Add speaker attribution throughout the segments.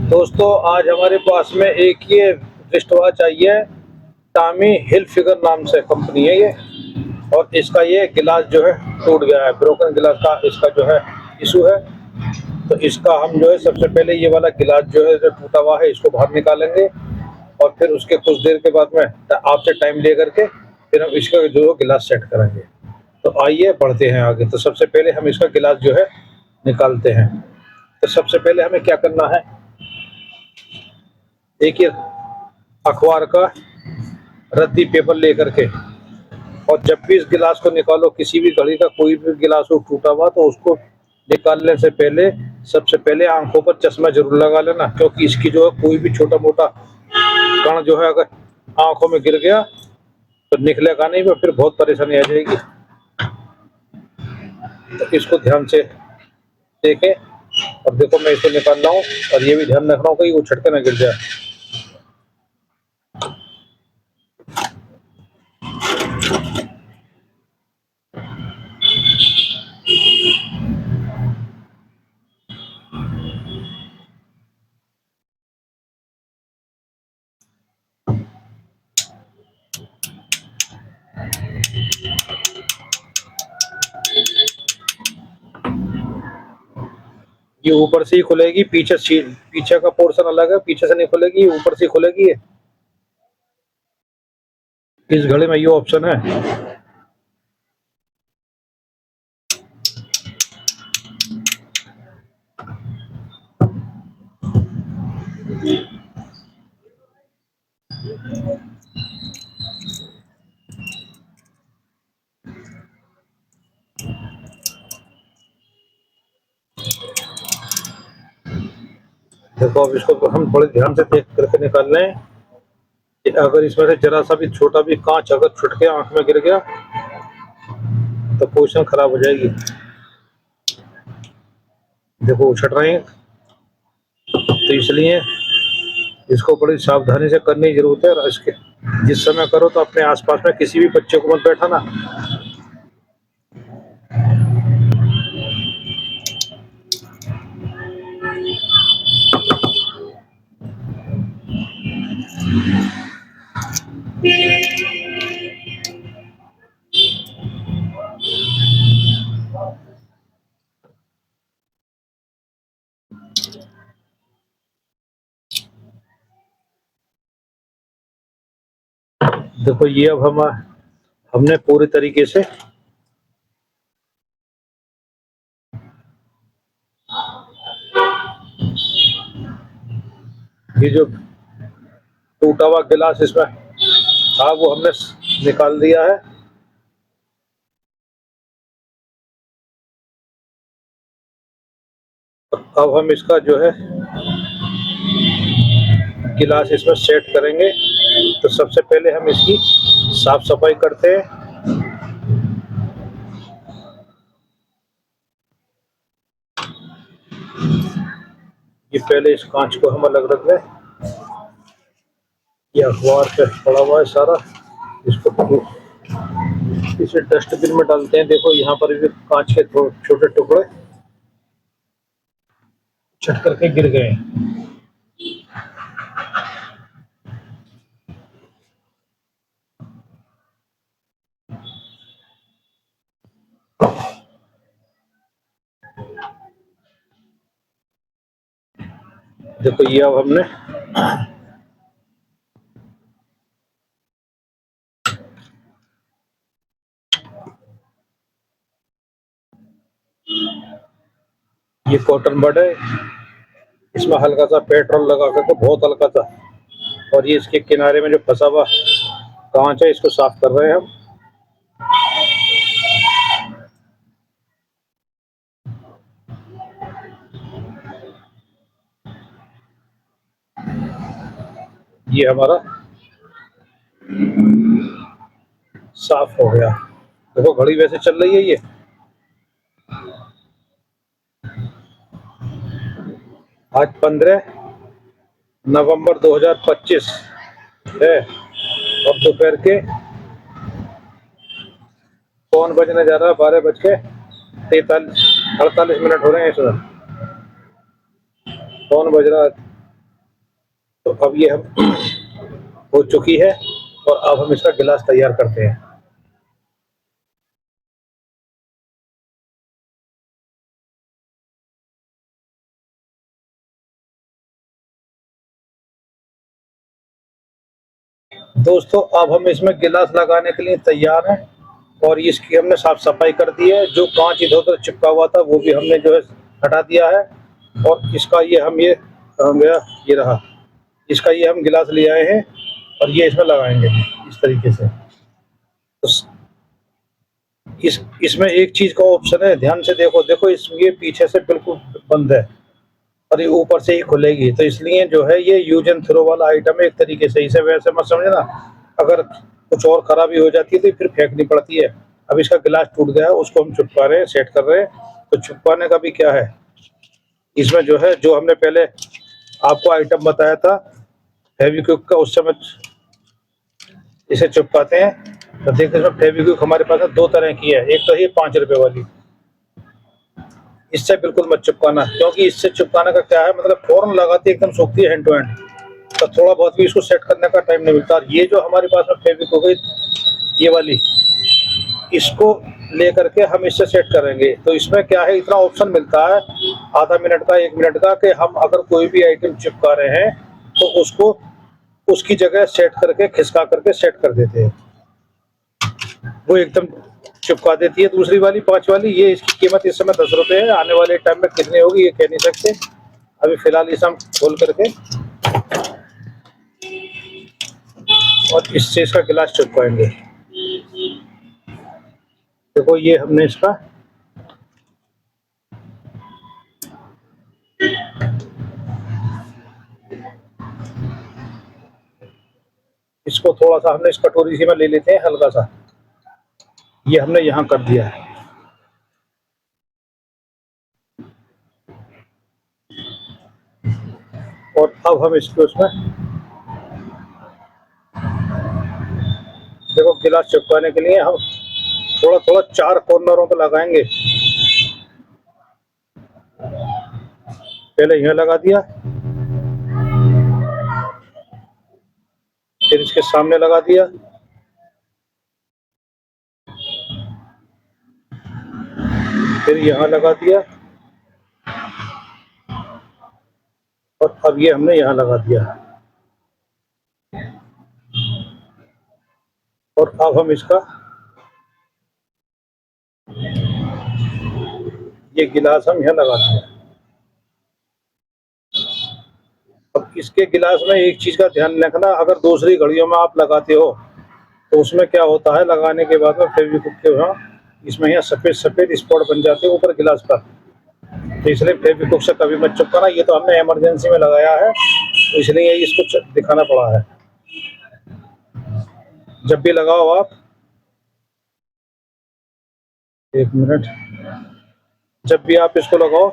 Speaker 1: दोस्तों आज हमारे पास में एक ये रिस्ट वॉच आई है। टामी हिलफिगर नाम से कंपनी है ये। और इसका ये गिलास जो है टूट गया है, ब्रोकन गिलास का इसका जो है इशू है। तो इसका हम जो है सबसे पहले ये वाला गिलास जो है जो टूटा हुआ है इसको बाहर निकालेंगे। और फिर उसके कुछ देर के बाद में आपसे टाइम ले करके फिर हम इसका जो गिलास सेट करेंगे। तो आइए बढ़ते हैं आगे। तो सबसे पहले हम इसका गिलास जो है निकालते हैं। तो सबसे पहले हमें क्या करना है, एक ये अखबार का रद्दी पेपर लेकर के, और जब भी इस गिलास को निकालो, किसी भी घड़ी का कोई भी गिलास हो टूटा हुआ, तो उसको निकालने से पहले सबसे पहले आंखों पर चश्मा जरूर लगा लेना, क्योंकि इसकी जो है कोई भी छोटा मोटा कण जो है अगर आंखों में गिर गया तो निकलेगा नहीं, फिर बहुत परेशानी आ जाएगी। तो इसको ध्यान से देखें। और देखो मैं इसको निकाल रहा हूँ, और ये भी ध्यान रख रहा हूँ कि वो छटके ना गिर जाए। ये ऊपर से ही खुलेगी, पीछे का पोर्शन अलग है, पीछे से नहीं खुलेगी, ऊपर से ही खुलेगी। इस घड़ी में ये ऑप्शन है। देखो अब इसको हम थोड़े ध्यान से देख करके निकाल लें कि अगर इसमें से जरा सा भी छोटा भी कांच अगर छुट के आंख में गिर गया तो पोजीशन खराब हो जाएगी। देखो उछट रहे हैं, तो इसलिए इसको बड़ी सावधानी से करने की जरूरत है। और इसके जिस समय करो तो अपने आसपास में किसी भी बच्चे को मत बैठाना। देखो ये अब हमने पूरी तरीके से ये जो टूटा हुआ गिलास इसमें था वो हमने निकाल दिया है। अब हम इसका जो है गिलास इसमें सेट करेंगे। तो सबसे पहले हम इसकी साफ सफाई करते हैं। ये पहले इस कांच को हम अलग रख दें। ये अखबार पे पड़ा हुआ है सारा, इसको इसे डस्टबिन में डालते हैं। देखो यहाँ पर भी कांच के छोटे टुकड़े छट करके गिर गए हैं। देखो ये अब हमने ये कॉटन बड है, इसमें हल्का सा पेट्रोल लगा करके, बहुत हल्का सा। और ये इसके किनारे में जो फंसा हुआ कांच है इसको साफ कर रहे हैं हम। ये हमारा साफ हो गया। देखो घड़ी वैसे चल रही है ये। आज 15 नवंबर 2025 है, और दोपहर के कौन बजने जा रहा है, 12 बज के 48 मिनट हो रहे हैं। इस वक्त कौन बज रहा है, तो अब ये हम हो चुकी है और अब हम इसका गिलास तैयार करते हैं। दोस्तों अब हम इसमें गिलास लगाने के लिए तैयार हैं और इसकी हमने साफ सफाई कर दी है। जो कांच इधर उधर चिपका हुआ था वो भी हमने जो है हटा दिया है और इसका ये हम ये गया ये रहा, इसका ये हम गिलास ले आए हैं और ये इसमें लगाएंगे इस तरीके से। तो इस इसमें एक चीज का ऑप्शन है, ध्यान से देखो, देखो इस ये पीछे से बिल्कुल बंद है और ये ऊपर से ही खुलेगी, तो इसलिए जो है ये यूज एंड थ्रो वाला आइटम है एक तरीके से। इसे वैसे मत समझे ना, अगर कुछ और खराबी हो जाती है तो फिर फेंकनी पड़ती है। अब इसका गिलास टूट गया है, उसको हम चिपका रहे हैं, सेट कर रहे हैं। तो चिपकाने का भी क्या है, इसमें जो है जो हमने पहले आपको आइटम बताया था फेविक्विक का, उस समय इसे चिपकाते हैं। तो देखते हैं फेविक्विक हमारे पास है दो तरह की है, एक तो ये 5 रुपए वाली, इससे बिल्कुल मत चिपकाना, क्योंकि इससे चिपकाने का क्या है मतलब फौरन लगाती है एकदम सूखती है हैंड टू हैंड, तो थोड़ा बहुत भी इसको सेट करने का टाइम नहीं मिलता। और ये जो हमारे पास में फेविक्विक है ये वाली, इसको लेकर के हम इससे सेट करेंगे। तो इसमें क्या है, इतना ऑप्शन मिलता है आधा मिनट का 1 मिनट का, कि हम अगर कोई भी आइटम चिपका रहे हैं तो उसको उसकी जगह सेट करके खिसका करके सेट कर देते हैं, वो एकदम चिपका देती है। दूसरी वाली 5 वाली, ये इसकी कीमत इस समय 10 रुपए है, आने वाले टाइम में कितनी होगी ये कह नहीं सकते। अभी फिलहाल इसे हम खोल करके और इससे इसका गिलास चिपकाएंगे। देखो ये हमने इसका इसको थोड़ा सा हमने इस कटोरी से में ले लेते हैं हल्का सा, ये हमने यहाँ कर दिया है। और अब हम इसको उसमें देखो गिलास चिपकाने के लिए हम थोड़ा थोड़ा 4 कॉर्नरों पे लगाएंगे। पहले यहाँ लगा दिया, फिर इसके सामने लगा दिया, फिर यहाँ लगा दिया और अब ये हमने यहाँ लगा दिया। और अब हम इसका ये गिलास हम यहाँ लगाते हैं। अब इसके गिलास में एक चीज का ध्यान रखना, अगर दूसरी घड़ियों में आप लगाते हो तो उसमें क्या होता है, लगाने के बाद में फेविक्विक के वहाँ इसमें यहाँ सफेद सफेद स्पॉट बन जाते हैं ऊपर गिलास पर, तो इसलिए फेविक्विक से कभी मत चिपकाना। ये तो हमने इमरजेंसी में लगाया है तो इसलिए इसको दिखाना पड़ा है। जब भी लगाओ आप, 1 मिनट, जब भी आप इसको लगाओ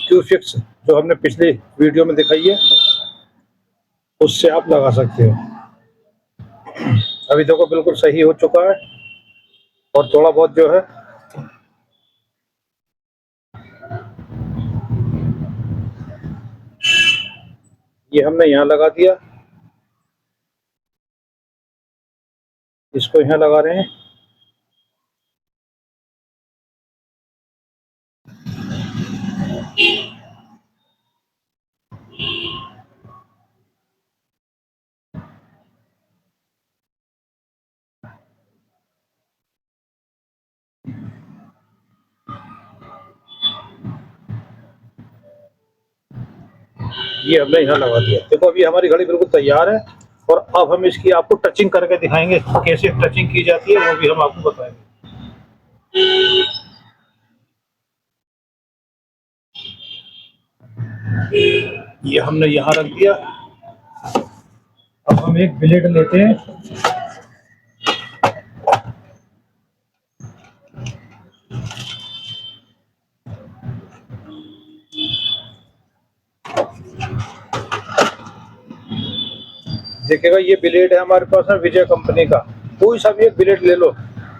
Speaker 1: क्यू फिक्स जो हमने पिछली वीडियो में दिखाई है उससे आप लगा सकते हो। अभी देखो बिल्कुल सही हो चुका है और थोड़ा बहुत जो है ये हमने यहाँ लगा दिया, इसको यहाँ लगा रहे हैं। ये हमने यहाँ लगा दिया। देखो अभी हमारी घड़ी बिल्कुल तैयार है और अब हम इसकी आपको टचिंग करके दिखाएंगे, कैसे टचिंग की जाती है वो भी हम आपको बताएंगे। ये हमने यहाँ रख दिया। अब हम एक ब्लेड लेते हैं, देखिएगा ये ब्लेड है हमारे पास है विजय कंपनी का, कोई सा भी एक ब्लेड ले लो,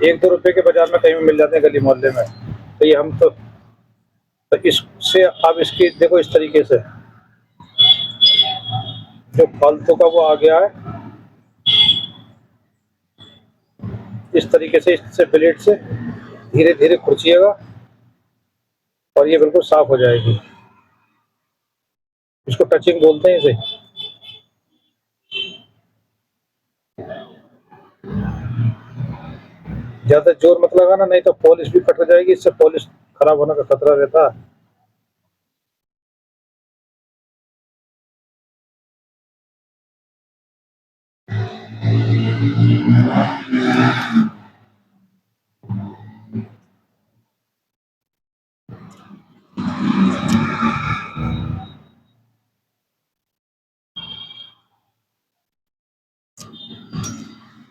Speaker 1: 1-2 रुपए के बाजार में कहीं मिल जाते हैं गली मोहल्ले में। तो ये हम तो इससे आप इसकी देखो इस तरीके से जो फालतू का वो आ गया है, इस तरीके से इससे ब्लेड से धीरे धीरे खुरचिएगा और ये बिल्कुल साफ हो जाएगी। इसको टचिंग बोलते हैं इसे। ज्यादा जोर मत लगाना, नहीं तो पॉलिश भी कट जाएगी, इससे पॉलिश खराब होने का खतरा रहता है।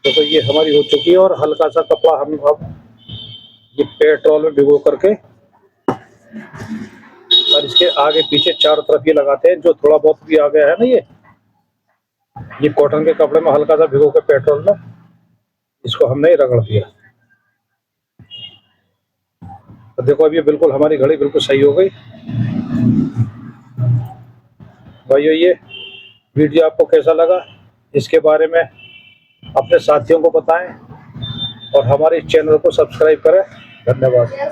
Speaker 1: तो ये हमारी हो चुकी है और हल्का सा कपड़ा हम अब ये पेट्रोल में भिगो करके और इसके आगे पीछे चारों तरफ ये लगाते हैं। जो थोड़ा बहुत भी आ गया है ना, ये कॉटन के कपड़े में हल्का सा भिगो के पेट्रोल में इसको हमने रगड़ दिया। तो देखो अब ये बिल्कुल हमारी घड़ी बिल्कुल सही हो गई। भाइयों, ये वीडियो आपको कैसा लगा इसके बारे में अपने साथियों को बताएं और हमारे इस चैनल को सब्सक्राइब करें। धन्यवाद।